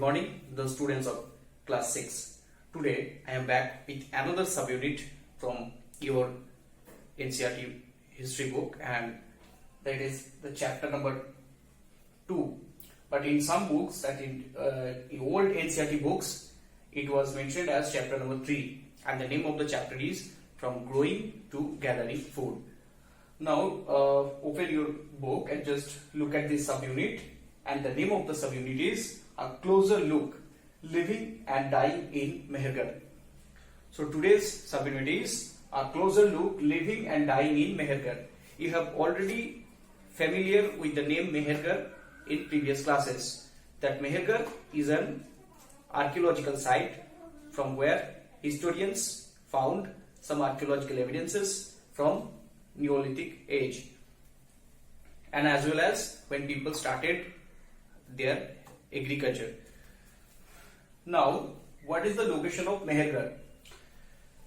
morning, the students of class 6. Today I am back with another subunit from your NCERT history book, and that is the chapter number 2. But in some books, that in old NCERT books, it was mentioned as chapter number 3, and the name of the chapter is From Growing to Gathering Food. Now open your book and just look at this subunit, and the name of the subunit is A Closer Look, Living and Dying in MEHRGARH. So today's subunit is A Closer Look, Living and Dying in MEHRGARH. You have already familiar with the name MEHRGARH in previous classes. That MEHRGARH is an archaeological site from where historians found some archaeological evidences from Neolithic age, and as well as when people started their agriculture. Now, what is the location of MEHRGARH?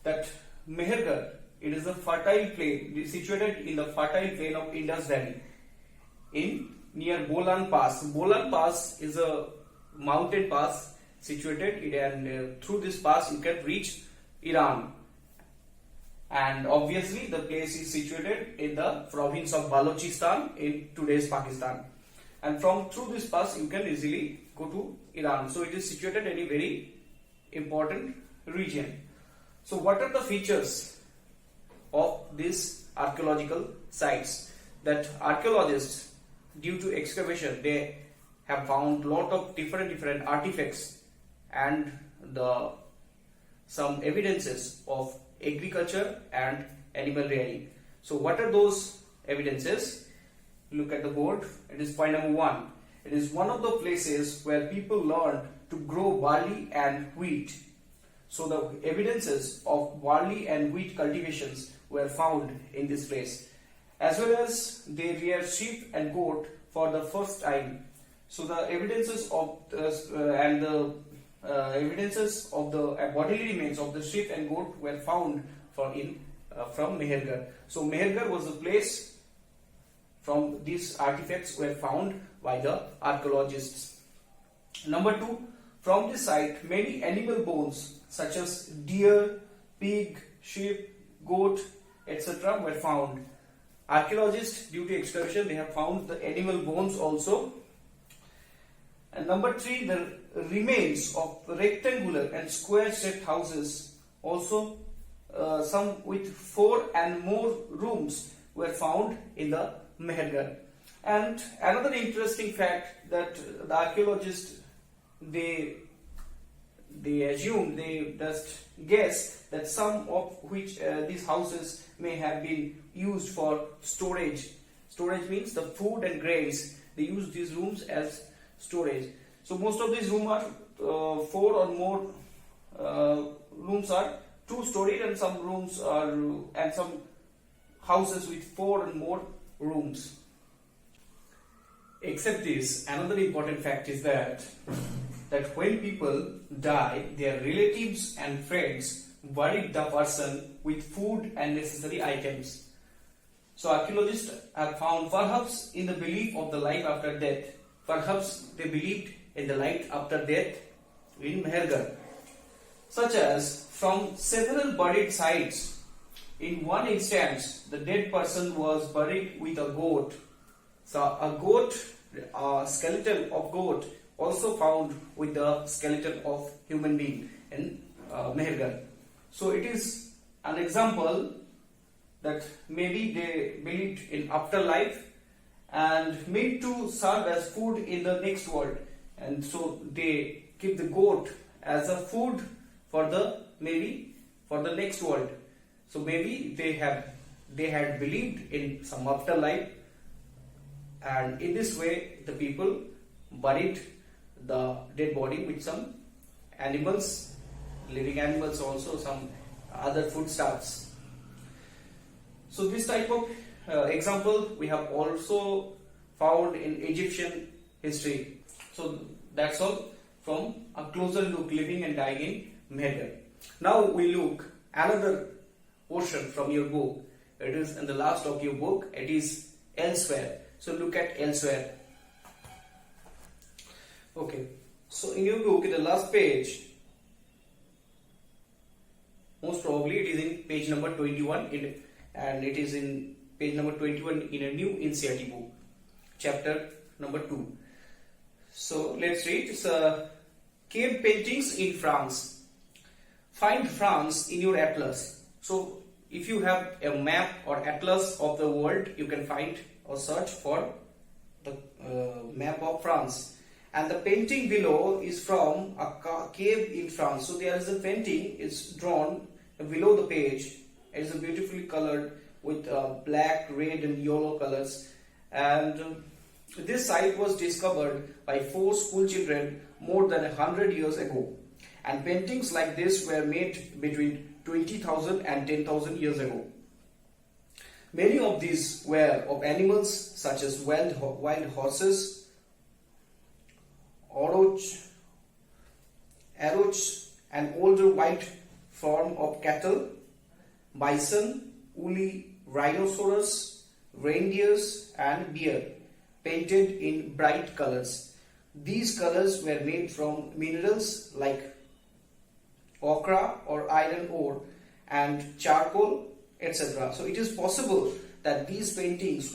That MEHRGARH, it is a fertile plain, it is situated in the fertile plain of Indus Valley, near Bolan Pass. Bolan Pass is a mountain pass situated, and through this pass you can reach Iran. And obviously the place is situated in the province of Balochistan in today's Pakistan. And through this pass you can easily go to Iran. So it is situated in a very important region. So what are the features of these archaeological sites? That archaeologists, due to excavation, they have found lot of different artifacts and some evidences of agriculture and animal rearing. So what are those evidences? Look at the board. It is point number 1. It is one of the places where people learned to grow barley and wheat. So the evidences of barley and wheat cultivations were found in this place. As well as they reared sheep and goat for the first time. So the evidences of the bodily remains of the sheep and goat were found from MEHRGARH. So MEHRGARH was the place from these artifacts were found by the archaeologists. Number 2, from this site many animal bones such as deer, pig, sheep, goat, etc. were found. Archaeologists, due to excavation, they have found the animal bones also. And number 3, the remains of rectangular and square shaped houses, also some with 4 and more rooms, were found in the MEHRGARH. And another interesting fact that the archaeologists they just guess that some of which these houses may have been used for storage. Storage means the food and grains. They use these rooms as storage. So most of these rooms are 4 or more rooms are 2-storied, and some rooms are and some houses with 4 and more rooms. Except this, another important fact is that when people die, their relatives and friends buried the person with food and necessary items. So archaeologists have found, perhaps in the belief of the life after death, perhaps they believed in the life after death in MEHRGARH, such as from several buried sites. In one instance, the dead person was buried with a goat. So a skeleton of goat also found with the skeleton of human being in MEHRGARH. So it is an example that maybe they believed in afterlife and made to serve as food in the next world, and so they keep the goat as a food for the next world. So maybe they had believed in some afterlife, and in this way the people buried the dead body with some animals, living animals, also some other foodstuffs. So this type of example we have also found in Egyptian history. So that's all from A Closer Look, Living and Dying in MEHRGARH. Now we look another portion from your book. It is in the last of your book. It is elsewhere. So look at elsewhere. Okay. So in your book, in the last page, most probably it is in page number 21 and it is in page number 21 in a new NCERT book, chapter number 2. So let's read. It's cave paintings in France. Find France in your atlas. So if you have a map or atlas of the world, you can find or search for the map of France. And the painting below is from a cave in France. So there is a painting, it's drawn below the page. It is beautifully colored with black, red and yellow colors. And this site was discovered by 4 school children more than 100 years ago. And paintings like this were made between 20,000 and 10,000 years ago. Many of these were of animals such as wild horses, arrows, an older white form of cattle, bison, woolly rhinoceros, reindeers and deer, painted in bright colors. These colors were made from minerals like ochre or iron ore and charcoal, etc. So it is possible that these paintings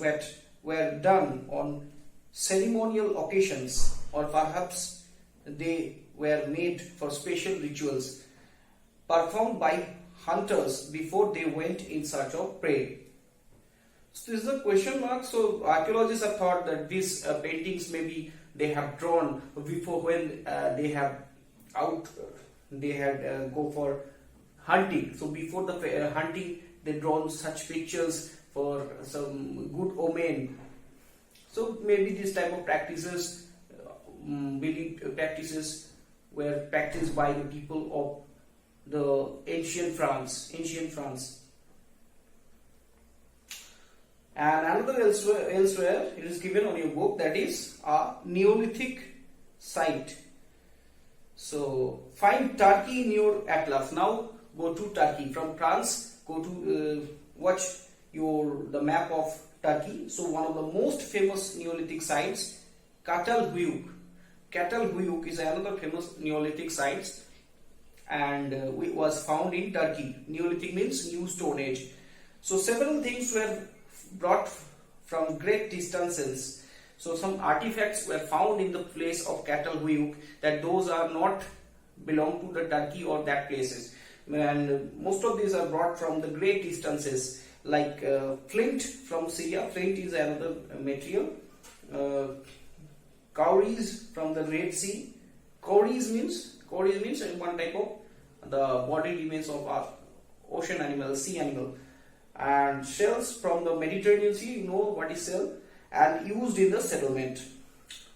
were done on ceremonial occasions, or perhaps they were made for special rituals performed by hunters before they went in search of prey. So this is a question mark. So archaeologists have thought that these paintings maybe they have drawn before when they had go for hunting. So before the hunting, they drawn such pictures for some good omen. So maybe this type of practices, practices were practiced by the people of the ancient France. And another elsewhere it is given on your book, that is a Neolithic site. So find Turkey in your atlas. Now go to Turkey. From France, go to watch the map of Turkey. So one of the most famous Neolithic sites, Catalhuyuk. Catalhuyuk is another famous Neolithic site, and it was found in Turkey. Neolithic means New Stone Age. So several things were brought from great distances. So some artifacts were found in the place of Catalhuyuk, that those are not belong to the Turkey or that places. And most of these are brought from the great distances, like flint from Syria. Flint is another material. Cowries from the Red Sea. Cowries means one type of the body remains of ocean animal, sea animal. And shells from the Mediterranean Sea, you know what is shell, and used in the settlement.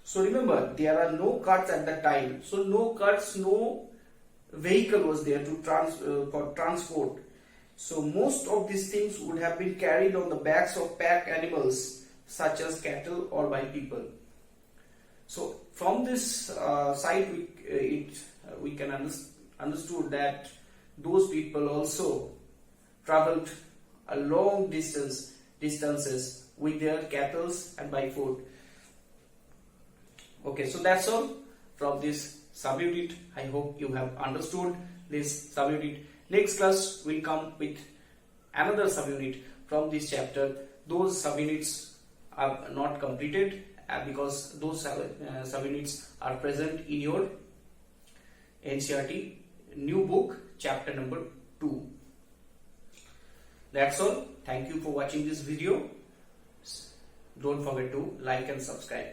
So remember, there are no carts at that time. So no carts, no vehicle was there to for transport. So most of these things would have been carried on the backs of pack animals such as cattle or by people. So from this site we can understood that those people also traveled a long distances with their cattle and by foot. Okay, so that's all from this subunit. I hope you have understood this subunit. Next class will come with another subunit from this chapter. Those subunits are not completed because those subunits are present in your NCERT new book, chapter number 2. That's all. Thank you for watching this video. Don't forget to like and subscribe.